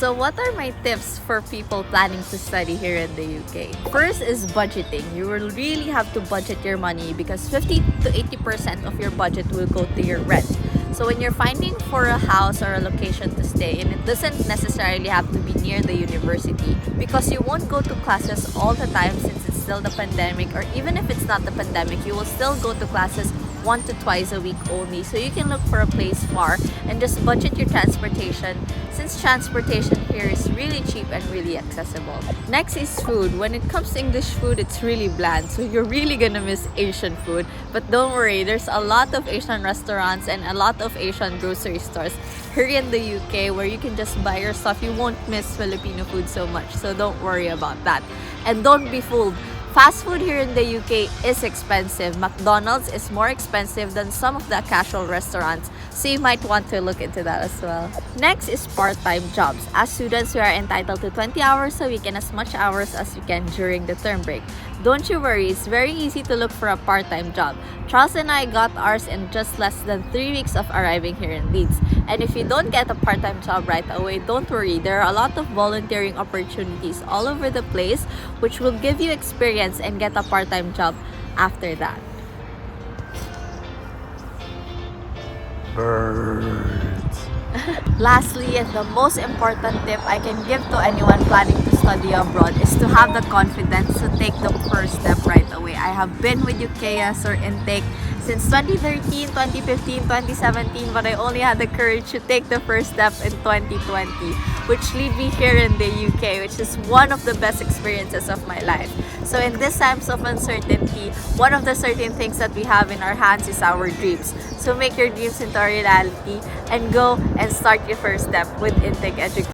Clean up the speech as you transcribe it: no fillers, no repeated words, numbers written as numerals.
So what are my tips for people planning to study here in the UK? First is budgeting. You will really have to budget your money because 50 to 80% of your budget will go to your rent. So when you're finding for a house or a location to stay in, it doesn't necessarily have to be near the university because you won't go to classes all the time since it's still the pandemic, or even if it's not the pandemic, you will still go to classes 1 to twice a week only. So you can look for a place far and just budget your transportation since transportation here is really cheap and really accessible. Next is food. When it comes to English food, it's really bland. So you're really gonna miss Asian food. But don't worry, there's a lot of Asian restaurants and a lot of Asian grocery stores here in the UK where you can just buy your stuff. You won't miss Filipino food so much. So don't worry about that. And don't be fooled. Fast food here in the UK is expensive. McDonald's is more expensive than some of the casual restaurants, so you might want to look into that as well. Next is part-time jobs. As students, we are entitled to 20 hours a week and as much hours as you can during the term break. Don't you worry, it's very easy to look for a part-time job. Charles and I got ours in just less than 3 weeks of arriving here in Leeds. And if you don't get a part-time job right away, don't worry. There are a lot of volunteering opportunities all over the place which will give you experience and get a part-time job after that. Birds. Lastly, and the most important tip I can give to anyone planning to study abroad is to have the confidence to take the first step right away. I have been with UKS or intake since 2013, 2015, 2017, but I only had the courage to take the first step in 2020, which lead me here in the UK, which is one of the best experiences of my life. So in these times of uncertainty, one of the certain things that we have in our hands is our dreams. So make your dreams into a reality and go and start your first step with Intake Education.